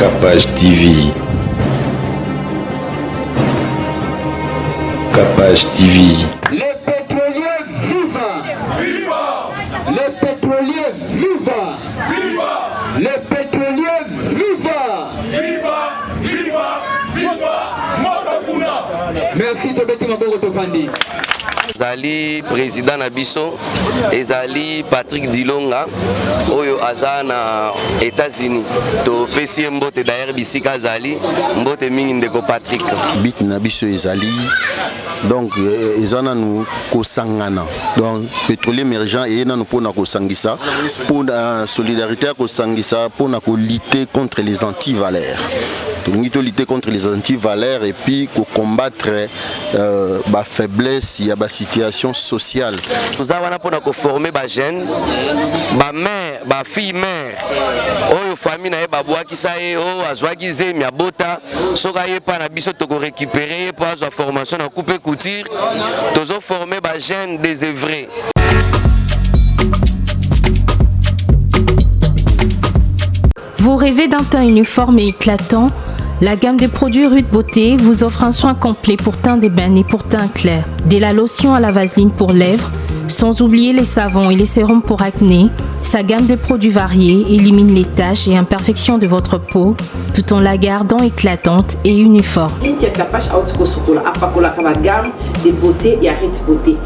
Capage TV. Capage TV. Les pétroliers vivants. Viva! Les pétroliers vivants. Viva! Les pétroliers vivants. Viva! Viva! Viva! Matakuna! Merci Tobeti Maboko Tofandi. Ezali président na biso ezali Patrick Dilonga oyo aza na États-Unis to pesi mbote d'ailleurs bisika azali mbote mingi ndeko Patrick bit na biso ezali donc ezana nous kosangana donc pétrolier émergent et nanu pona kosangisa pour la solidarité kosangisa pona ko lutter contre les antivaleurs. Nous devons lutter contre les antivaleurs et puis combattre la faiblesse, il y a la situation sociale. Nous avons formé des jeunes, des mères, des filles mères. Aux familles, des babouas qui sont azwaki zemi abota, sokaye pa na biso to récupérer pour la formation na couper couture. Nous avons formé des jeunes désœuvrés. Vous rêvez d'un teint uniforme et éclatant? La gamme de produits Rude Beauté vous offre un soin complet pour teint d'ébène et pour teint clair. De la lotion à la vaseline pour lèvres, sans oublier les savons et les sérums pour acné. Sa gamme de produits variés élimine les taches et imperfections de votre peau tout en la gardant éclatante et uniforme. de beauté et Rude Beauté.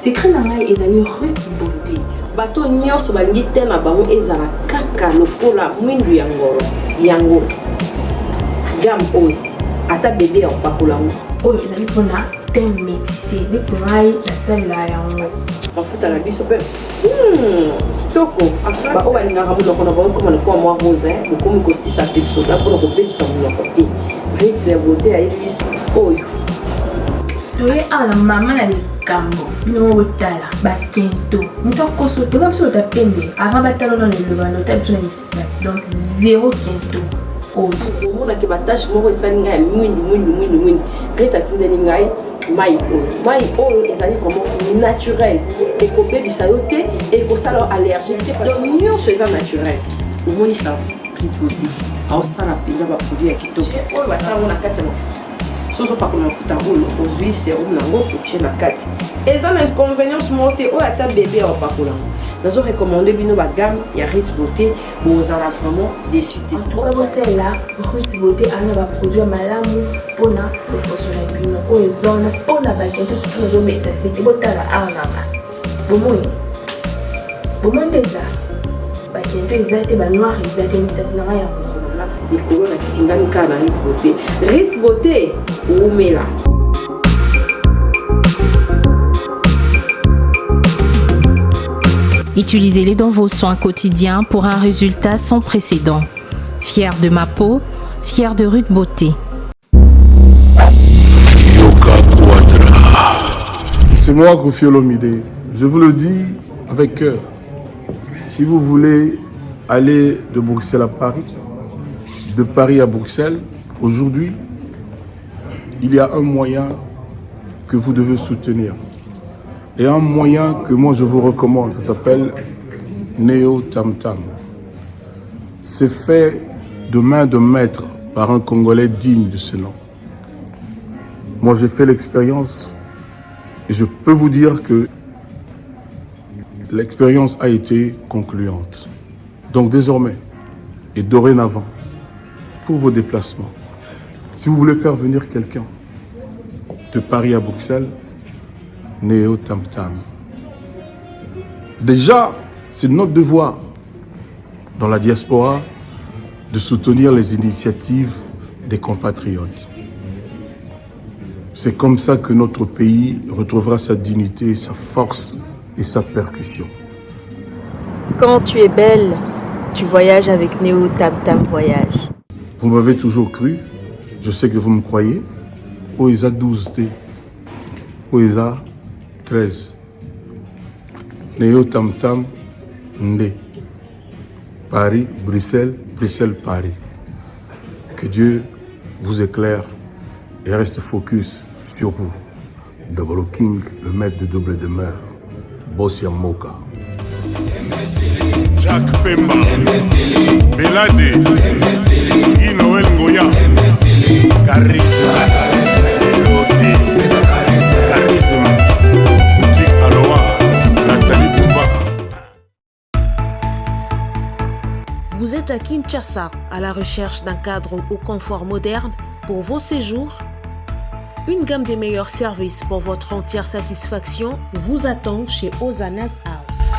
C'est que la maille est dans Rude Beauté. Bato nyonso balingi te na bango ezala kaka lokola mwindu ya ngoro yango gamme oyo ata bébé ya pakola oyo ezali mpona te métissé neti ngai nasalela yango mafuta na biso mpe kitoko baoyo balingaka monoko na bango koma lokola mwa rose bokomi kosisa te biso da mpona kobebisa monoko te Rude ya beauté ayebi biso oyo toye ala mama na likambo bino otala bakento moto akoso te ba biso otapembe avant batalo na lelobano ta biso na misaki donc zéro kento oyo omonaki batache moko esali ngai ya mwindu Rude atindeli ngai mai oyo ezali vraiment naturel ekobebisa yo te ekosala allergie te donc nyonso eza naturel omoni sa Rude Beauté aosala mpenza baproduit ya kitoko oyo basalango na kati ya mafuta soso pas comme mafuta rolo aujourd'hui c'est on nango pour na kati eza na inconvénience moté o ata bébé au pakola nazo recommander bino ba gamme ya Rude Beauté aux ala vraiment déçu en tout cas vous là Rude Beauté ana ba produit malamu pona le poso la bino o ezona pona ba kento surtout nazo meta c'est botala ana bomo déjà ba kento ezate ba noir ezate misati na ya poso les colonnes à Tingani na Rude Beauté. Rude Beauté, Oumela. Utilisez-les dans vos soins quotidiens pour un résultat sans précédent. Fier de ma peau, fier de Rude Beauté. C'est moi, Kofi Olomide. Je vous le dis avec cœur. Si vous voulez aller de Bruxelles à Paris, de Paris à Bruxelles, aujourd'hui, il y a un moyen que vous devez soutenir. Et un moyen que moi je vous recommande, ça s'appelle Neo Tam Tam. C'est fait de main de maître par un Congolais digne de ce nom. Moi j'ai fait l'expérience et je peux vous dire que l'expérience a été concluante. Donc désormais et dorénavant, pour vos déplacements, si vous voulez faire venir quelqu'un de Paris à Bruxelles, Neo Tam Tam. Déjà, c'est notre devoir dans la diaspora de soutenir les initiatives des compatriotes. C'est comme ça que notre pays retrouvera sa dignité, sa force et sa percussion. Quand tu es belle, tu voyages avec Neo Tam Tam Voyage. Vous m'avez toujours cru, je sais que vous me croyez. OESA 12T, OESA 13, Neo Tam Tam Ndé, Paris, Bruxelles, Bruxelles, Paris. Que Dieu vous éclaire et reste focus sur vous. Double King, le maître de double demeure, Bossia Moka. Jacques Pemba, Belade, Kinshasa, à la recherche d'un cadre au confort moderne pour vos séjours? Une gamme des meilleurs services pour votre entière satisfaction vous attend chez Hosanna's House.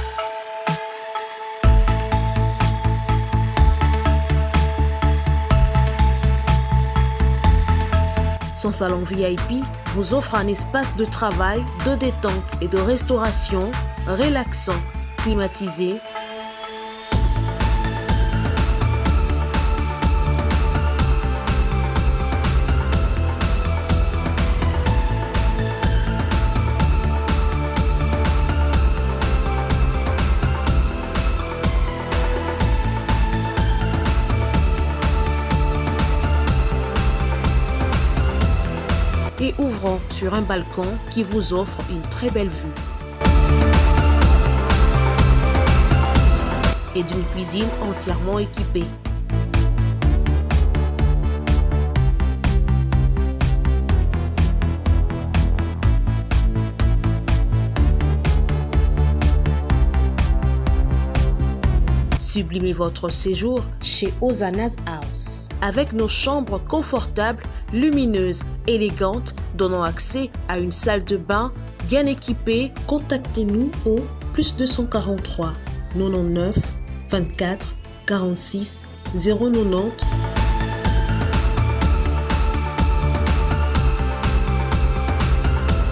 Son salon VIP vous offre un espace de travail, de détente et de restauration relaxant, climatisé, et ouvrant sur un balcon qui vous offre une très belle vue. Et d'une cuisine entièrement équipée. Sublimez votre séjour chez Hosanna's House. Avec nos chambres confortables, lumineuses, élégantes, donnant accès à une salle de bain bien équipée, contactez-nous au +243 99 24 46 090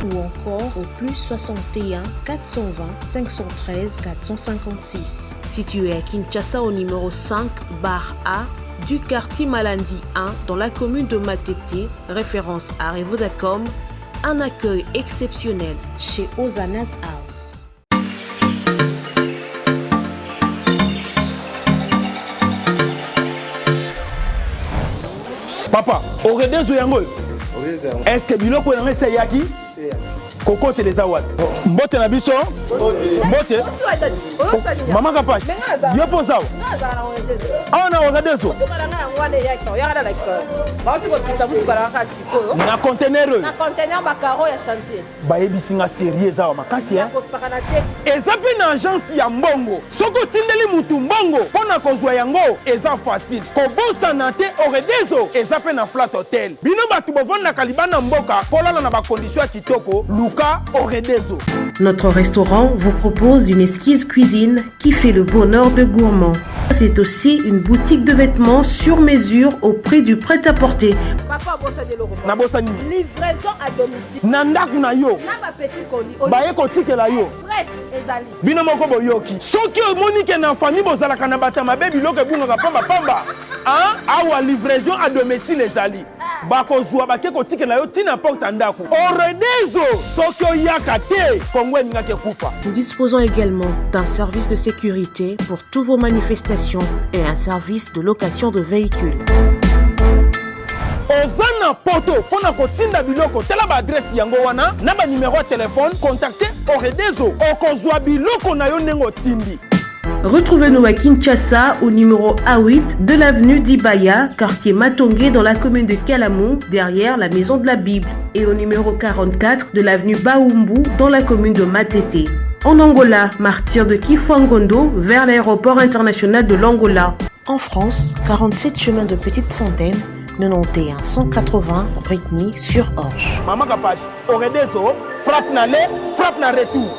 ou encore au +61 420 513 456. Situé à Kinshasa au numéro 5 bar A du quartier Malandi 1 dans la commune de Matete, référence à Revodacom, un accueil exceptionnel chez Hosanna's House. Papa, Oredezo yango. Est-ce que biloko yango seyaki? Koko teleza mbote na biso mbote mama kapashi yo poza ana Oredezo na conteneur bakaro ya chantier bayebisi nga série eza makasi eza pe na agence ya mbongo soko tindeli mutu mbongo pona kozwa yango eza facile kobosana te Oredezo eza pe na flat hotel bino batu bovanda kalibana mboka kolala na bakondisio ya kitoko Luka Oredezo. Notre restaurant vous propose une exquise cuisine qui fait le bonheur de gourmands. C'est aussi une boutique de vêtements sur mesure au prix du prêt-à-porter. Livraison à domicile. Nandaku na yo. Baye kotikela yo. Bino moko boyoki. Soki omoni na famille bozalaka na bata mabe biloko ebungaka pamba. Awa livraison à domicile ezali. Bakozwa bake kotikela yo tina porte ndaku. Oredezo soki oyaka te Kongo ngake kufa. Nous disposons également d'un service de sécurité pour toutes vos manifestations et un service de location de véhicules. Ozana poto pona kotinda biloko tela ba adresse yango wana na ba numéro de téléphone contactez Oredezo okozwa biloko na yo nengo tindi. Retrouvez-nous à Kinshasa au numéro A8 de l'avenue d'Ibaya, quartier Matongé dans la commune de Kalamou, derrière la maison de la Bible, et au numéro 44 de l'avenue Baoumbu dans la commune de Matete. En Angola, martyr de Kifuangondo vers l'aéroport international de l'Angola. En France, 47 chemin de Petite Fontaine, 91 180 Brittany-sur-Orge. Maman Kapache, Oredezo, frappe na retour.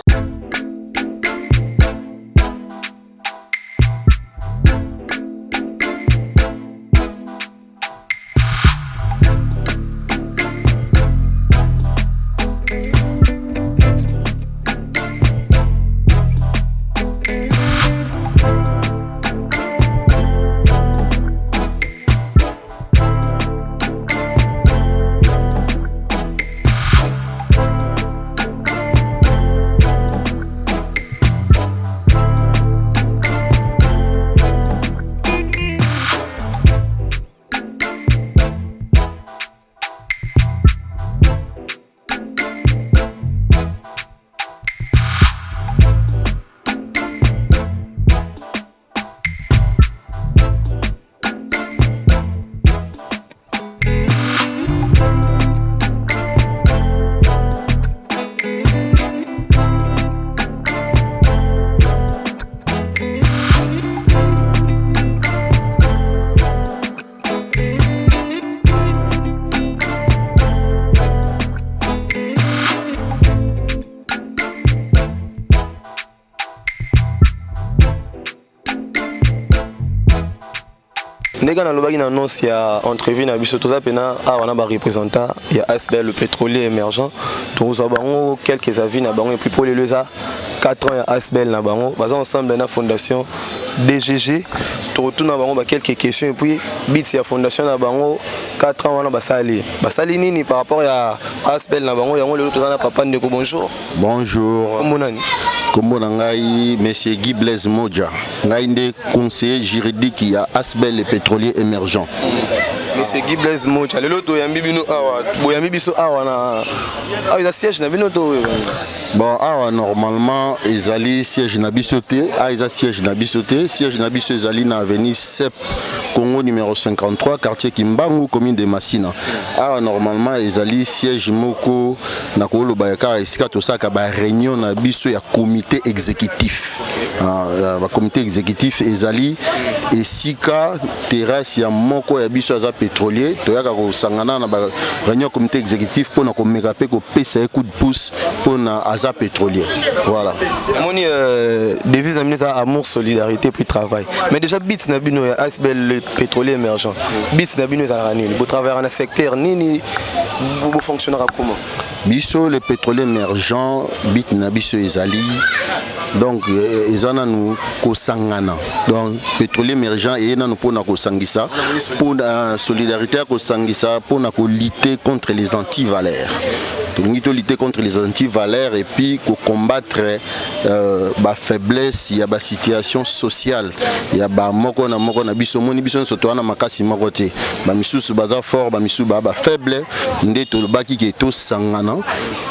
ndeka na lobaki na annonce ya entrevue na biso toza pena awana ba représentant ya ASBL le pétrolier émergent toza bango quelques avis na bango et puis pour les leza 4 ans ya ASBL na bango baza ensemble na fondation DGG tourna bango ba quelques questions et puis bits ya fondation na bango 4 ans wana basali nini par rapport à ASBL na bango yango lelo toza na papa ndeko bonjour. Bonjour. Monani Kombo na ngai monsieur Guy Blaise Modja ngai nde conseiller juridique ya ASBL le pétrolier émergent. Monsieur Guy Blaise Modja lelo to yambi bino awa boyambi biso awa na awa siège na bino to bon awa normalement ezali siège na biso te eza siège na biso te siège na biso ezali na avenue CEP Congo numéro 53 quartier Kimbangu commune de Massina. Awa normalement ezali siège moko na koloba ka esika tosaka ba réunion na biso ya comité exécutif. Ba comité exécutif ezali esika terrasse ya moko ya biso za pétrolier toyaka ko sangana na ba réunion comité exécutif pour na ko meka pe ko pesa coup de pouce pour na aza pétrolier. Voilà. Moni devise na minisa amour solidarité puis travail. Mais déjà bits na bino ya ASBL le pétrolier émergent. Bits na bino za ranil. Vous travaillez dans le secteur nini vous fonctionnera comment? Biso le pétrolier émergent bit na biso ezali donc ezana nous kosangana donc pétrolier émergent et na nous pona kosangisa pour solidarité kosangisa pour na ko lutter contre les antivaleurs. Nous lutter contre les antivaleurs et puis combattre la faiblesse, il y a la situation sociale, il y a moko na biso moni biso soto na makasi mokote ba misusu baza fort ba misusu ba faible ndeto baki ke to sangana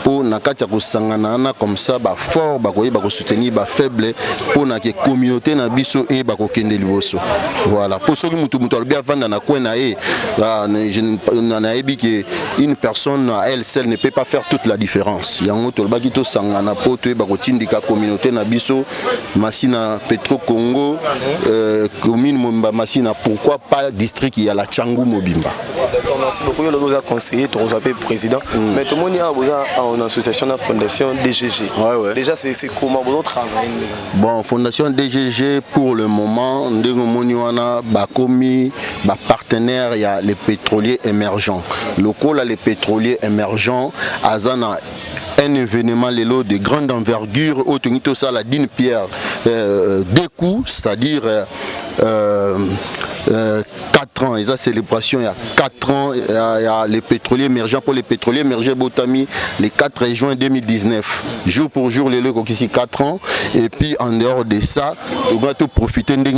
pour na kati ko sangana na comme ça ba fort ba koyi ba ko soutenir ba faible pour na ke communauté na biso et ba ko kende liboso. Voilà pour ceux qui mutu bien vendre na coin na je na ebi que une personne à elle seule ne peut pas faire toute la différence. Yango tolbaki to sangana poto ba ko tindika communauté na biso Massina Petro Congo commune Momba Massina pourquoi pas district il y a la Tchangou Mobimba. D'accord, merci beaucoup. Je vous ai conseillé, tu as président. Mais tout le monde a une association, la fondation DGG. Ouais. Déjà, c'est comment vous travaillez? Bon, fondation DGG pour le moment, nous avons partenaire, il y a les pétroliers émergents. Le col les pétroliers émergents, Azana. Un événement lélo de grande envergure au Tunito Saladine Pierre deux coups, c'est-à-dire 4 ans, et ça célébration il y a 4 ans, il y a les pétroliers émergents pour les pétroliers émergents Botami le 4 juin 2019, jour pour jour les locaux ici 4 ans, et puis en dehors de ça, on va profiter de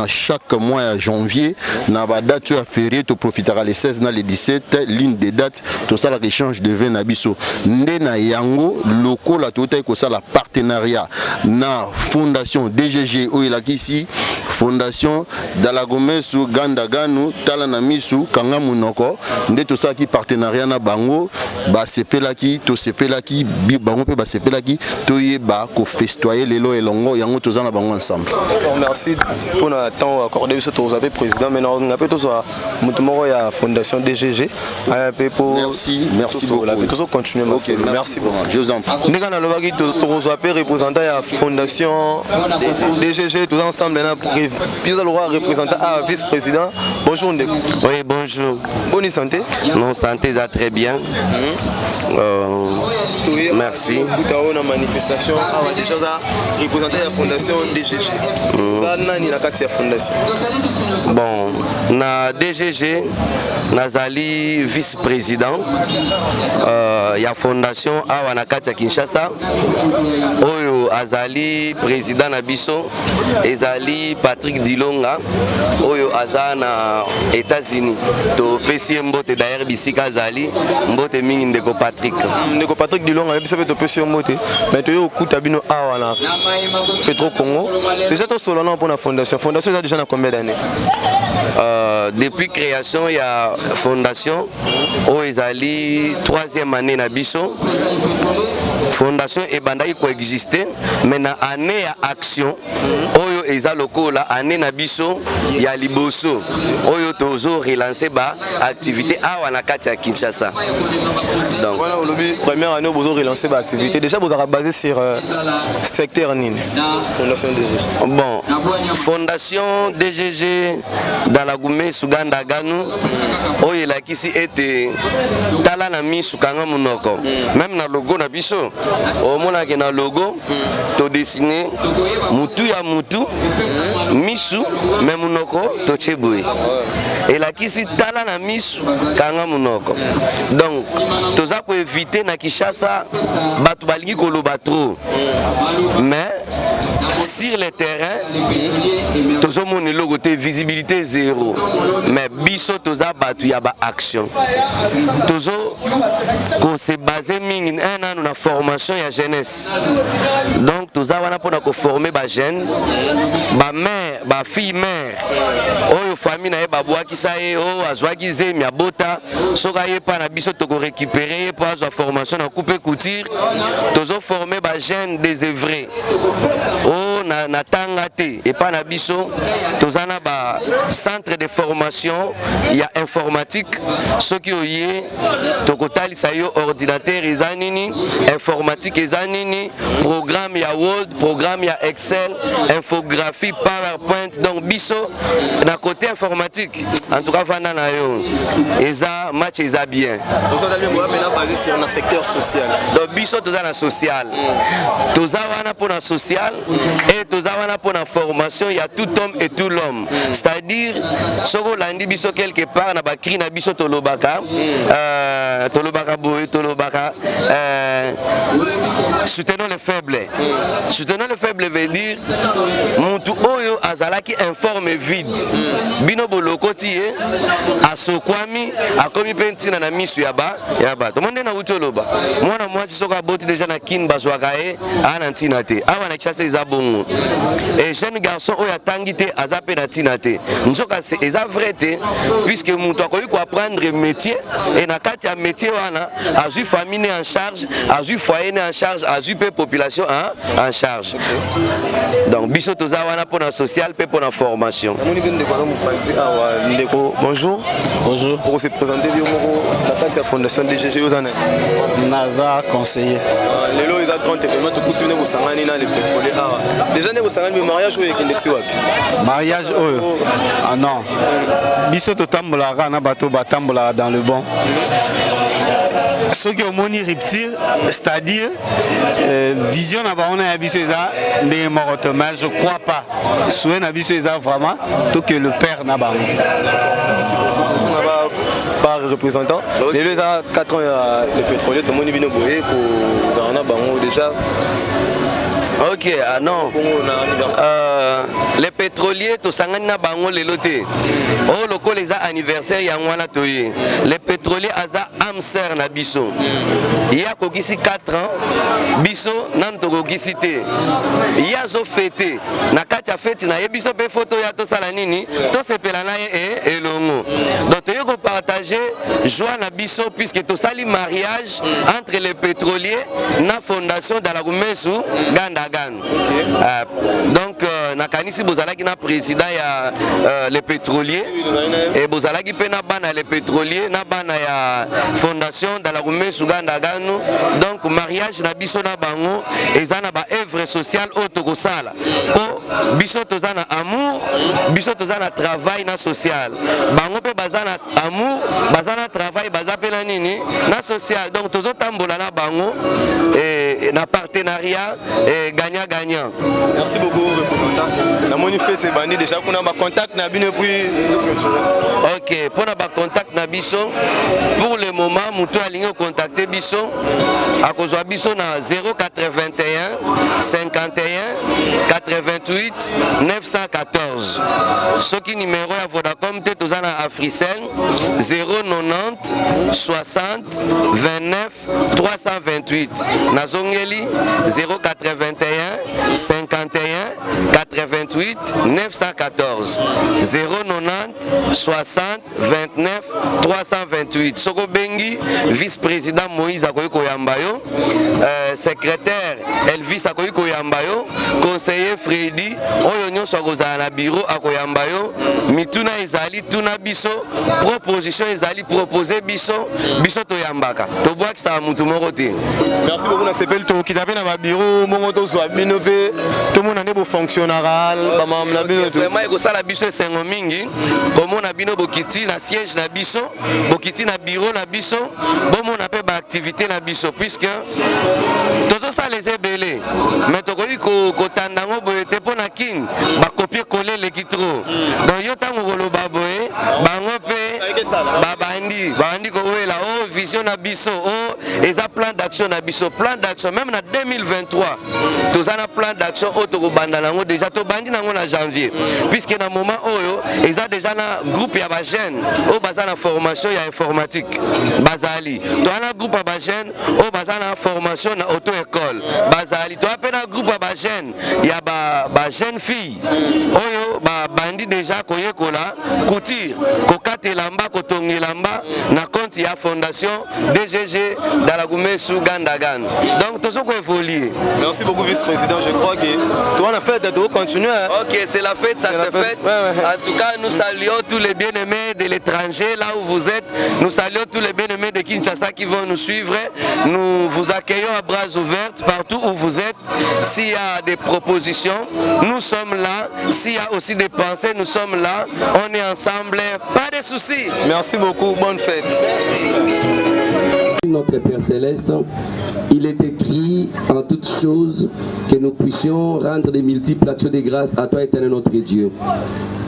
chaque mois à janvier, na date tu as férié, tu profiteras les 16 les 17, ligne des dates, tout ça l'échange de vin nabiso. Ndena yango locaux la totale que ça la partenariat na fondation DGG où il a ici fondation Dalagomesu Gandaganu Talanamisu Kangamunoko nde to ça qui partenariat na bango ba sepelaki to sepelaki bi bango pe ba sepelaki to yeba ko festoyer lelo elongo yango to za na bango ensemble. Merci pour le temps accordé sur tous les présidents maintenant on a peu tous mutumoko ya fondation DGG merci beaucoup tous continuer merci beaucoup je vous en prie ndika na lobaki tous représentant ya fondation DGG tous ensemble maintenant puis le roi représentant à vice-président. Bonjour Ndeko. Oui, bonjour. Bonne santé. Non, santé ça très bien. Merci. Tout à l'heure, manifestation, déjà représenté la fondation DGG. Ça, fondation. Bon, na DGG, nazali vice-président. Il y a fondation à Wanakati Kinshasa. Oyo azali président Nabiso. Ezali Patrick Dilonga. Oyo azana États-Unis. To PCM mbote d'ailleurs bisika azali mbote mingi ndeko Patrick. Ndeko Patrick Dilonga biso to PCM mbote. Mais to yo kuta bino awa na Petro Congo. Déjà to solo pour la fondation. Fondation déjà na combien d'années? Depuis création il y a fondation oyo ezali 3e année na biso. Fondation ebandaki coexister mais na année ya action oyo eza lokola année na biso ya liboso oyo tozo relancer ba activité awa na kati ya Kinshasa. Donc voilà, aujourd'hui première année vous relancer ba activité. Déjà vous avez basé sur secteur nini? Fondation DGG. Bon, Fondation DGG dans la Goumé Suganda Ganu oyo la kisi ete tala na misu kanga munoko. Même na logo na biso au mona ke na logo to dessiner mutu ya mutu misu mais munoko to cheboui. Et la kisi tala na misu kanga munoko. Donc toza ko éviter na Kinshasa batu balingi koloba trop. Mais sur le terrain, tozo moni logo te visibilité zéro. Mais biso toza batu ya ba action. Tozo ko se basé mingi un an na formation ya jeunesse. Donc toza wana pona ko former ba jeune, ba mère, ba fille mère. Oyo famille na ye babwaki sa ye o azwaki zemi abota soka ye pa na biso to ko récupérer pour azwa formation na couper couture. Tozo former ba jeune désœuvrés. Oh na tanga te et pas na biso tozana ba centre de formation ya informatique ceux qui oye tokotali sa yo ordinateur ezanini informatique ezanini programme ya Word programme ya Excel infographie PowerPoint donc biso na côté informatique en tout cas vanda na yo eza match eza bien basé sur un secteur social. Donc biso tozana social tozawana pour na social et tozawana pour la formation, il y a tout homme et tout l'homme. C'est-à-dire, soko landi biso quelque part na bakri na biso tolobaka, tolobaka boy, tolobaka, soutenons les faibles. Soutenons les faibles veut dire, mutu oyo azalaki informe vide. Bino boloko tie, asokwami, akomi pentina na misu yaba, yaba. Tout le monde na utoloba. Moi si soka boti déjà na kin bazwakae, anantina te. Awa na chasse izabongo. Et jeune garçon oyo atangi te azape na tina te. Nzoka c'est eza vrai te puisque mutu akoki ko apprendre métier et na kati ya métier wana azui famille en charge, azui foyer en charge, azui pe population en charge. Donc biso toza wana pour la social pe pour la formation. Bonjour. Bonjour. Pour se présenter la kati ya fondation DGG Ozana. Naza conseiller. Lelo eza grand événement to kusine ko sangani na les pétroliers. Déjà ne ko sangani le mariage oyo ekendeti wapi? Mariage oyo. Ah non. Biso to tambolaka na bato batambolaka dans le bon. Ceux qui ont moni rupture, c'est-à-dire vision na baona ya biso eza ndenge moko te, mais je crois pas. Souhait na biso eza vraiment tout que le père na bango. Par représentant, les deux à 4 ans le pétrolier, tout le monde est venu boyer pour Zarana Bango déjà. Ok, ah non. Les pétroliers, tout ça, na bango les lotés. Oh, le col les anniversaire yangwana toye. Les pétroliers aza amser na biso. Il y a kokisi 4 ans, biso nan to kokisi te. Il y a zo fêté. Na katia fête na biso pe photo ya to sala nini, to sepela na e longo. Donc to ko partager joie na biso puisque to sali mariage entre les pétroliers na fondation dans la Rumesu Ganda. Donc, nakanisi bozalaki na président ya les pétroliers et bozalaki pe na bana les pétroliers na bana ya fondation dans la Rume Suganda Ganu. Donc mariage na biso na bango ezana ba œuvre sociale otoko sala po biso tozana amour biso tozana travail na social bango pe bazana amour bazana travail bazape na nini na social. Donc tozo tambola na bango et na partenariat et gagnant. Merci beaucoup, représentant. La monifeste c'est bandit déjà qu'on a contact na bino puis. Ok, pour na contact na biso pour le moment muto alingo contacter biso à cause biso na 081 51 88 914. Ce qui numéro à Vodacom te tozana Africell 090 60 29 328. Na zongeli 081 51 88 88 914 090 60 29 328. Soko Bengi, vice-président Moïse Akoyiko Yambayo, secrétaire Elvis Akoyiko Yambayo, conseiller Freddy, Oyonyo Swagoza na bureau Akoyambayo, Mituna Ezali, Tuna Biso, proposition Ezali, proposé Biso, Biso Toyambaka. Toboak sa mutu morote. Merci beaucoup, na s'appelle to kitabe na ba bureau, Momoto soit binope, tout le monde a beau fonctionnel, vraiment eko sala biso sengo mingi, comme on a bino bokiti na siège na biso, bokiti na bureau na biso, bon on appelle ba activité na biso puisque tozo ça les ebele, mais to ko tandango boyete pona kin, ba copier coller les kitro. Donc yo tango ko lo baboye, bango pe ba bandi ko wela oh vision na biso, oh eza plan d'action na biso, plan d'action même na 2023. Toza na plan d'action auto banda nango déjà to bandi nango na janvier puisque na moment oyo eza déjà na groupe ya ba jeune o baza na formation ya informatique bazali to na groupe ya ba jeune o baza na formation na auto école bazali to apena groupe ya ba jeune ya ba jeune fille oyo ba bandi déjà koyekola couture kokatelamba kotongelamba na compte ya fondation DGG Dalagumesu Gandagan. Donc tout ça qu'on évolue. Merci beaucoup vice-président, je crois que toi la fête doit continuer. OK, c'est la fête, ça se fait. En tout cas, nous saluons tous les bien-aimés de l'étranger là où vous êtes. Nous saluons tous les bien-aimés de Kinshasa qui vont nous suivre. Nous vous accueillons à bras ouverts partout où vous êtes. S'il y a des propositions, nous sommes là. S'il y a aussi des pensées, nous sommes là. On est ensemble, pas de soucis. Merci beaucoup, bonne fête. Notre Père Céleste, il est écrit en toutes choses que nous puissions rendre des multiples actions de grâce à toi, éternel notre Dieu.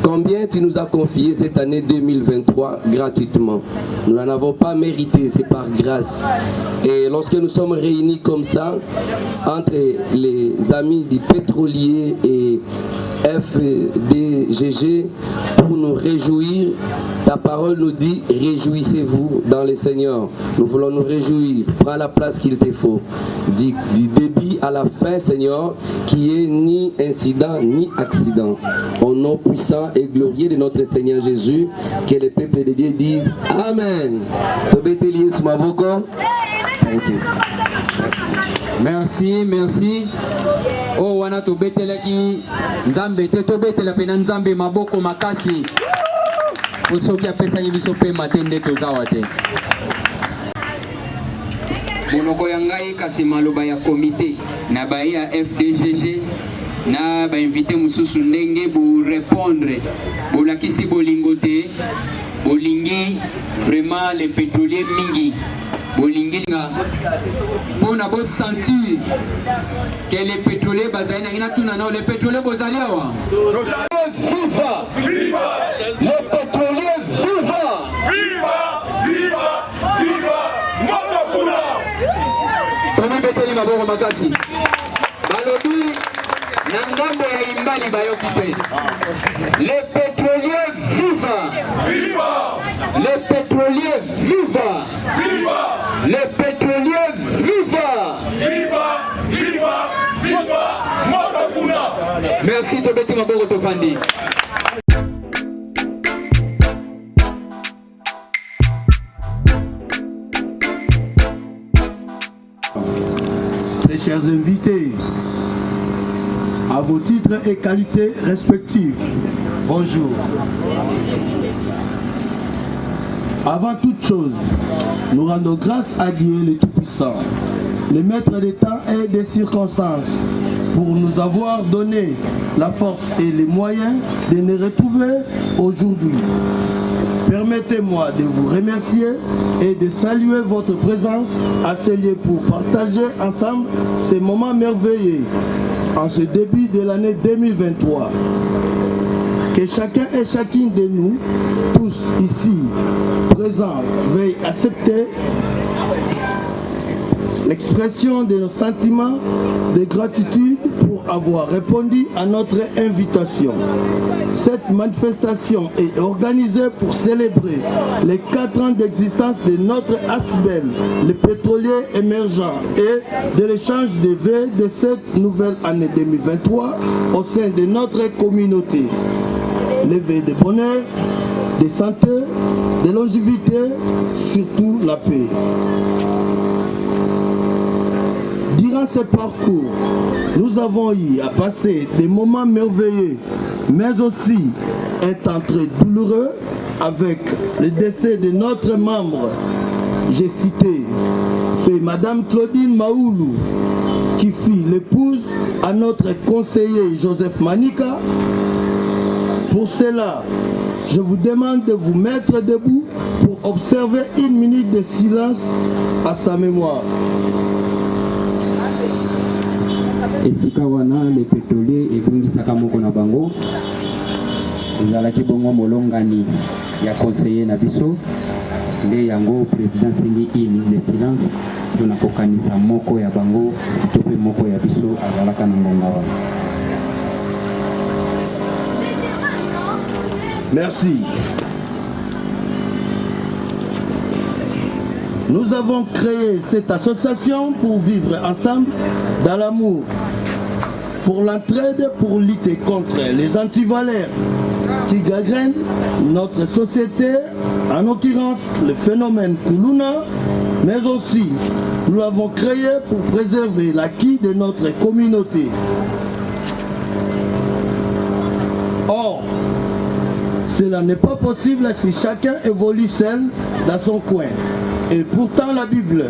Combien tu nous as confié cette année 2023 gratuitement. Nous n'en avons pas mérité, c'est par grâce. Et lorsque nous sommes réunis comme ça, entre les amis du pétrolier et FDGG, pour nous réjouir, ta parole nous dit, réjouissez-vous dans le Seigneur. Nous voulons nous réjouir. Prends la place qu'il te faut. Du début à la fin, Seigneur, qui est ni incident ni accident. Au nom puissant et glorieux de notre Seigneur Jésus, que les peuples de Dieu disent Amen. Thank you. Merci, merci. Oh, wana to betelaki nzambe te to betela pena nzambe maboko makasi. Osoki apesa biso pe matende to zawate. Monoko yangai kasi maloba ya comité na ba ya FDGG na ba invité mususu ndenge bu répondre bolakisi bolingote bolingi vraiment les pétroliers mingi bolingi nga pona bo sentir que les pétroliers bazali na tuna na les pétroliers bozali awa viva viva les pétroliers viva viva viva viva Motokuna tomi beteli maboko makasi balobi na ngambo ya imbali bayoki te les pétroliers viva viva les pétroliers viva viva les pétroliers viva viva viva viva Motokuna. Merci tobeti maboko tofandi. Très chers invités, à vos titres et qualités respectifs, bonjour. Avant toute chose, nous rendons grâce à Dieu le Tout-Puissant, le Maître des temps et des circonstances, pour nous avoir donné la force et les moyens de nous retrouver aujourd'hui. Permettez-moi de vous remercier et de saluer votre présence à ce lieu pour partager ensemble ces moments merveilleux en ce début de l'année 2023. Que chacun et chacune de nous, tous ici présents, veuille accepter l'expression de nos sentiments de gratitude pour pour avoir répondu à notre invitation. Cette manifestation est organisée pour célébrer les 4 ans d'existence de notre ASBEL, le pétrolier émergent, et de l'échange des vœux de cette nouvelle année 2023 au sein de notre communauté. Les vœux de bonheur, de santé, de longévité, surtout la paix. Durant ce parcours, nous avons eu à passer des moments merveilleux, mais aussi un temps très douloureux avec le décès de notre membre. J'ai cité Madame Claudine Maoulou, qui fut l'épouse à notre conseiller Joseph Manika. Pour cela, je vous demande de vous mettre debout pour observer 1 minute de silence à sa mémoire. Esika wana le pétrolier ebungisaka moko na bango ezalaki bongo molongani ya conseiller na biso nde yango président sengi 1 minute de silence mpona kokanisa moko ya bango to mpe moko ya biso azalaka na ngonga wana. Merci. Nous avons créé cette association pour vivre ensemble dans l'amour, pour l'entraide, pour lutter contre les antivaleurs qui gangrènent notre société, en l'occurrence le phénomène Kuluna, mais aussi nous l'avons créé pour préserver l'acquis de notre communauté. Or, cela n'est pas possible si chacun évolue seul dans son coin. Et pourtant la Bible,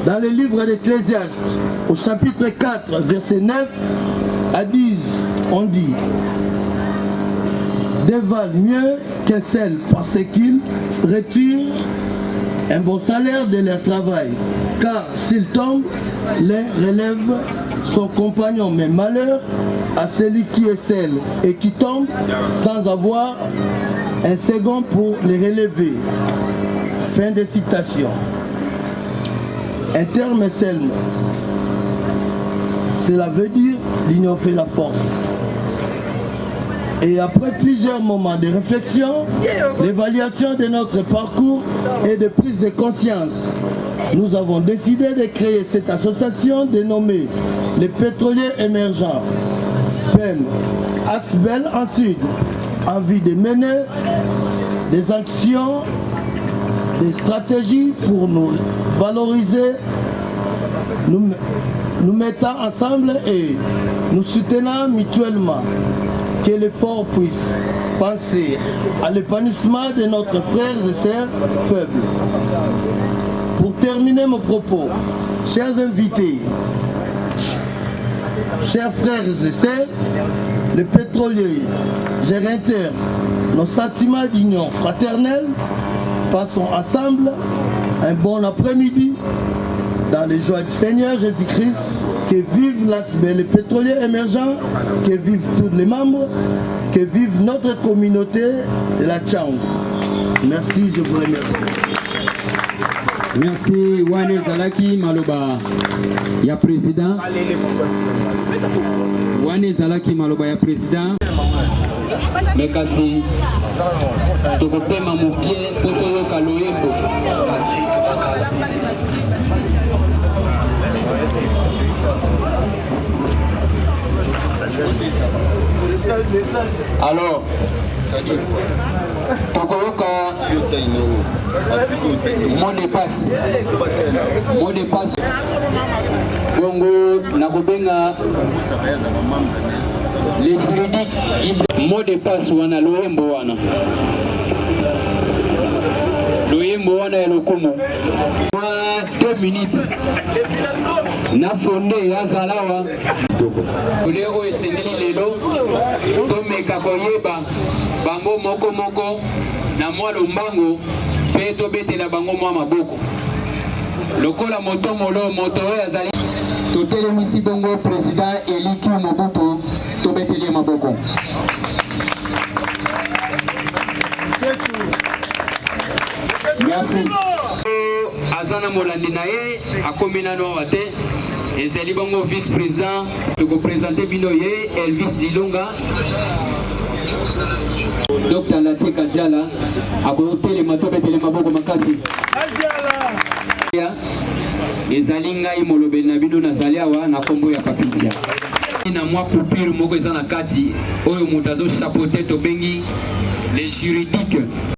dans le livre d'Ecclésiaste, au chapitre 4, verset 9 à 10, on dit: deux valent mieux qu'un seul parce qu'ils retirent un bon salaire de leur travail. Car s'ils tombent, l'un relève son compagnon, mais malheur à celui qui est seul et qui tombe sans avoir un second pour les relever. Fin de citation. Un terme seulement. Cela veut dire l'union fait la force. Et après plusieurs moments de réflexion, d'évaluation de notre parcours et de prise de conscience, nous avons décidé de créer cette association dénommée les pétroliers émergents, PEM, ASBEL en Sud, en vue de mener des actions, des stratégies pour nous valoriser, nous mettant ensemble et nous soutenant mutuellement. Que l'effort puisse penser à l'épanouissement de notre frères et sœurs faibles. Pour terminer mon propos, chers invités, chers frères et sœurs, les pétroliers, gérateurs, nos sentiments d'union fraternelle, passons ensemble un bon après-midi dans les joies du Seigneur Jésus-Christ. Que vive l'ASBEL, les pétroliers émergents, que vivent tous les membres, que vive notre communauté de la Tchang. Merci, je vous remercie. Merci, Wane Zalaki Maloba, ya président. Wane Zalaki Maloba, ya président. Mekasi, tokopema mukie, potoyo kaloyembo. Alors, Tokoyoka, mot de passe, Bongo, Nakobenga, les juridiques, mot de passe, wana loyembo wana. Loyembo wana ya lokomo. 2 minutes. Na fondé ya zalawa. Leo esengeli lelo tomeka koyeba bango moko moko na mwa lombango pe tobetela bango mwa maboko lokola moto molo moto oyo azali totelemisi bongo président Eliki Mobutu tobeteli maboko. Merci. Azana molandi na ye akomi nano ate ezali bongo vice-président tokoprésente bino ye Elvis Lilonga Dr. Latie Kaziala akotelema tobetelema boko makasi ezali ngai molobeli na bino nazali awa na kombo ya Papitia na mwa coupure moko eza na kati oyo moto azo chapeauter tobengi les juridiques.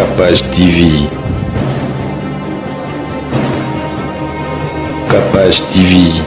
Capage TV. Capage TV.